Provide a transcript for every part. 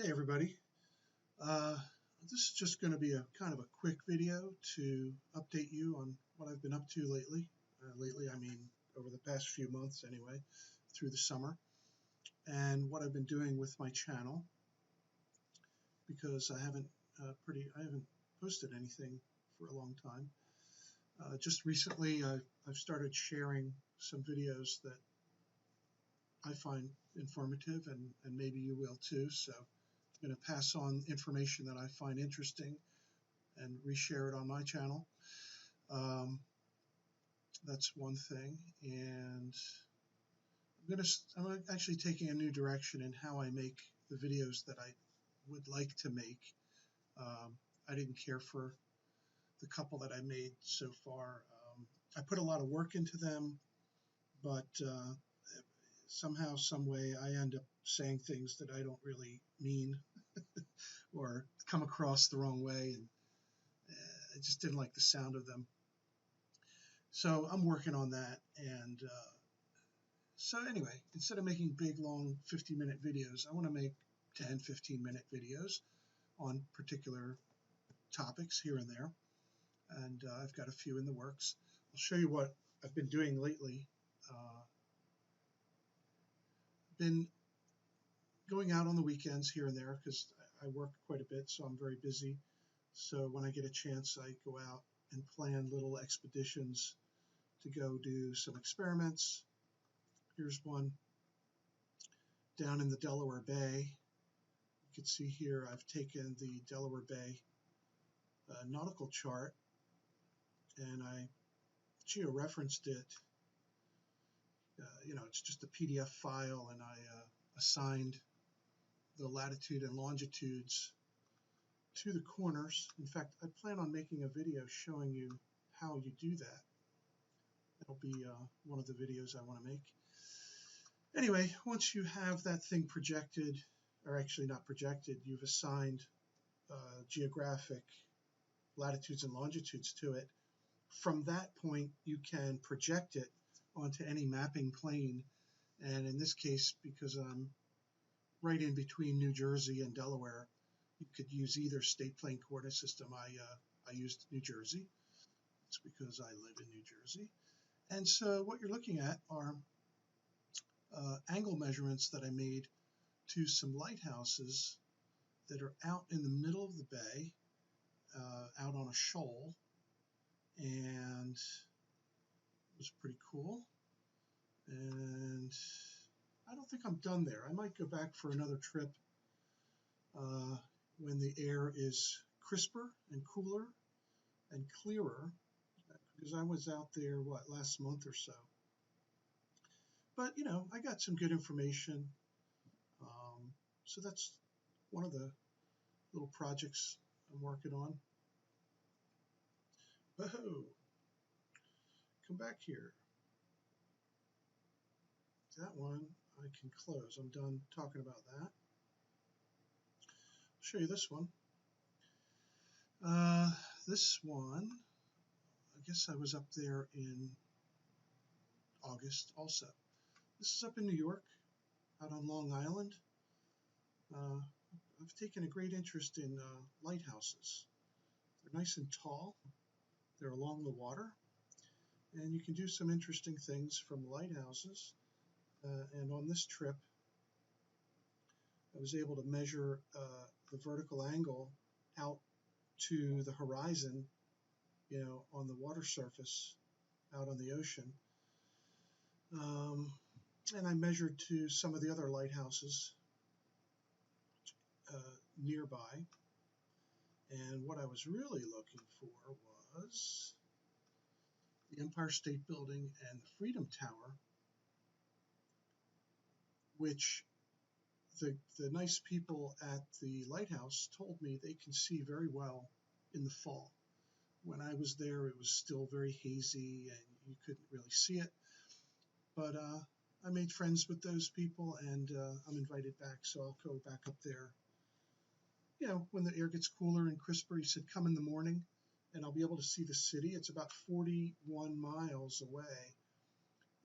Hey everybody, this is just going to be a kind of a quick video to update you on what I've been up to lately. I mean over the past few months anyway, through the summer, and what I've been doing with my channel, because I haven't posted anything for a long time. Just recently I've started sharing some videos that I find informative, and maybe you will too. So I'm going to pass on information that I find interesting and reshare it on my channel. That's one thing, and I'm actually taking a new direction in how I make the videos that I would like to make. I didn't care for the couple that I made so far. I put a lot of work into them, but somehow, some way, I end up saying things that I don't really mean or come across the wrong way, and I just didn't like the sound of them. So I'm working on that, and so anyway, instead of making big, long 50-minute videos, I want to make 10, 15-minute videos on particular topics here and there, and I've got a few in the works. I'll show you what I've been doing lately. Been going out on the weekends here and there because I work quite a bit, so I'm very busy. So when I get a chance, I go out and plan little expeditions to go do some experiments. Here's one down in the Delaware Bay. You can see here I've taken the Delaware Bay nautical chart, and I georeferenced it. It's just a PDF file, and I assigned the latitude and longitudes to the corners. In fact, I plan on making a video showing you how you do that. That'll be one of the videos I want to make. Anyway, once you have that thing projected, or actually not projected, you've assigned geographic latitudes and longitudes to it. From that point, you can project it onto any mapping plane. And in this case, because I'm right in between New Jersey and Delaware, you could use either state plane coordinate system. I used New Jersey. It's because I live in New Jersey. And so what you're looking at are angle measurements that I made to some lighthouses that are out in the middle of the bay, out on a shoal, and it was pretty cool. And I don't think I'm done there. I might go back for another trip when the air is crisper and cooler and clearer, because I was out there, last month or so. But, I got some good information. So that's one of the little projects I'm working on. Whoa! Come back here. That one I can close. I'm done talking about that. I'll show you this one. This one, I guess I was up there in August also. This is up in New York, out on Long Island. I've taken a great interest in lighthouses. They're nice and tall. They're along the water, and you can do some interesting things from lighthouses. And on this trip, I was able to measure the vertical angle out to the horizon, on the water surface, out on the ocean. And I measured to some of the other lighthouses nearby. And what I was really looking for was the Empire State Building and the Freedom Tower, which the nice people at the lighthouse told me they can see very well in the fall. When I was there, it was still very hazy and you couldn't really see it. But I made friends with those people, and I'm invited back, so I'll go back up there. When the air gets cooler and crisper, he said, come in the morning, and I'll be able to see the city. It's about 41 miles away,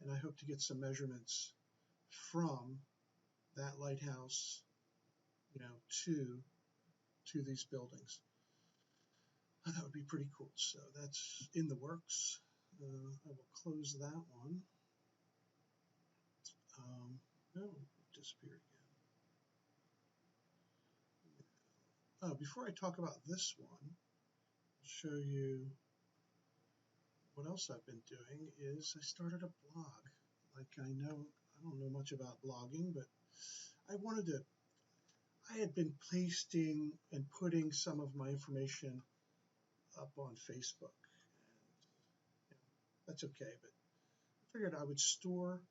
and I hope to get some measurements from that lighthouse, to these buildings. That would be pretty cool. So that's in the works. I will close that one. No, it disappeared again. Before I talk about this one, I'll show you what else I've been doing. Is I started a blog. Like I don't know much about blogging, but I had been pasting and putting some of my information up on Facebook. And, that's okay, but I figured I would store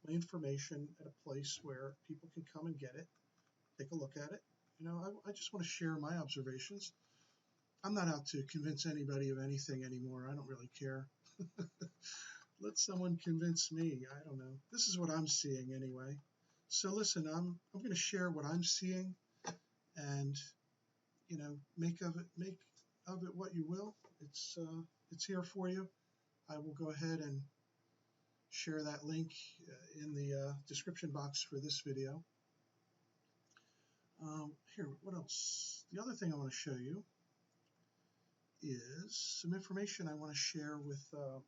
my information at a place where people can come and get it, take a look at it. I just want to share my observations. I'm not out to convince anybody of anything anymore. I don't really care. Let someone convince me. I don't know. This is what I'm seeing anyway. So listen, I'm going to share what I'm seeing, and make of it what you will. It's here for you. I will go ahead and share that link in the description box for this video. Here, what else? The other thing I want to show you is some information I want to share with a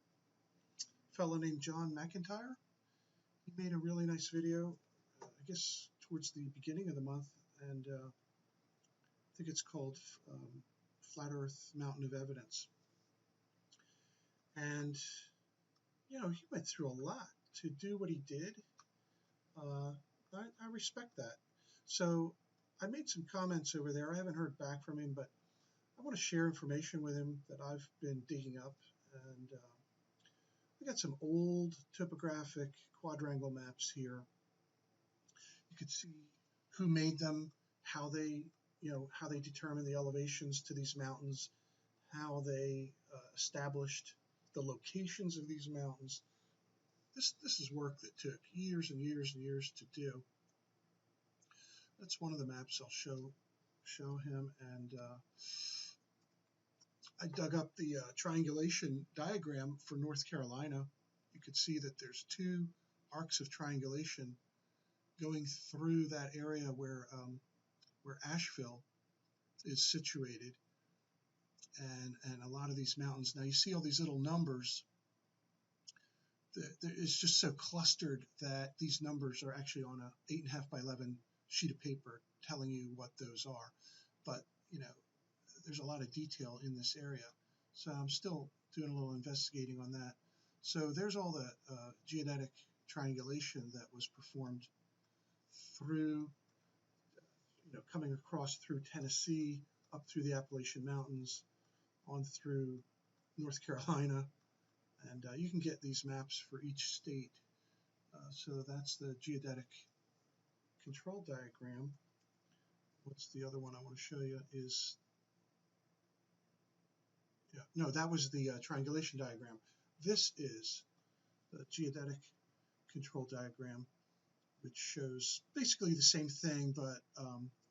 fellow named John McIntyre. He made a really nice video, I guess towards the beginning of the month, and I think it's called Flat Earth Mountain of Evidence. And he went through a lot to do what he did. I respect that. So I made some comments over there. I haven't heard back from him, but I want to share information with him that I've been digging up. And I got some old topographic quadrangle maps here. You could see who made them, how they determined the elevations to these mountains, how they established the locations of these mountains. This is work that took years and years and years to do. That's one of the maps I'll show him, and I dug up the triangulation diagram for North Carolina. You could see that there's two arcs of triangulation going through that area where Asheville is situated, and a lot of these mountains. Now you see all these little numbers. It's just so clustered that these numbers are actually on a 8.5 by 11 sheet of paper telling you what those are. But there's a lot of detail in this area, so I'm still doing a little investigating on that. So there's all the geodetic triangulation that was performed through, coming across through Tennessee, up through the Appalachian Mountains, on through North Carolina, and you can get these maps for each state. So that's the geodetic control diagram. What's the other one I want to show you is, no, that was the triangulation diagram. This is the geodetic control diagram, which shows basically the same thing, but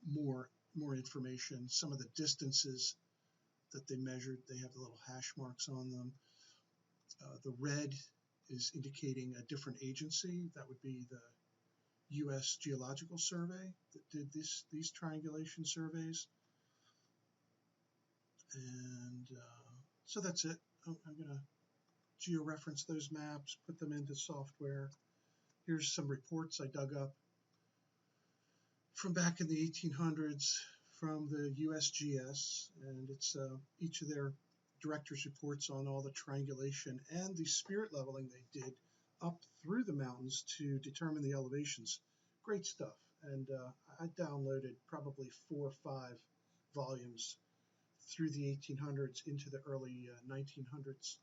more information. Some of the distances that they measured, they have the little hash marks on them. The red is indicating a different agency. That would be the U.S. Geological Survey that did these triangulation surveys. And so that's it. I'm going to georeference those maps, put them into software. Here's some reports I dug up from back in the 1800s from the USGS, and it's each of their directors' reports on all the triangulation and the spirit leveling they did up through the mountains to determine the elevations. Great stuff. And I downloaded probably 4 or 5 volumes through the 1800s into the early 1900s.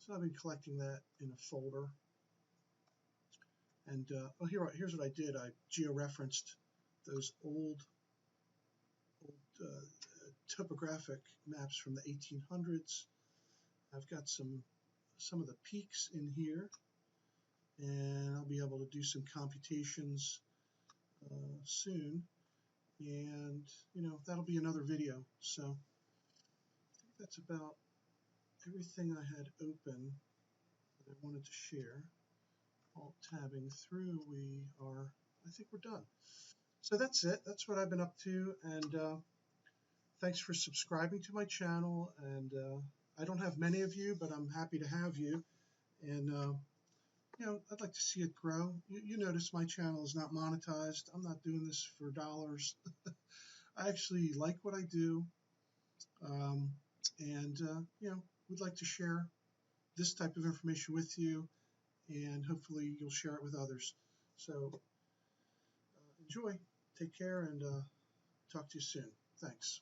So I've been collecting that in a folder. And here's what I did. I georeferenced those old topographic maps from the 1800s. I've got some of the peaks in here, and I'll be able to do some computations soon, and that'll be another video. So I think that's about everything I had open that I wanted to share. Alt tabbing through, I think we're done. So that's it. That's what I've been up to, and thanks for subscribing to my channel. And I don't have many of you, but I'm happy to have you. And I'd like to see it grow. You notice my channel is not monetized. I'm not doing this for dollars. I actually like what I do, um, and would like to share this type of information with you, and hopefully you'll share it with others. So enjoy, take care, and talk to you soon. Thanks.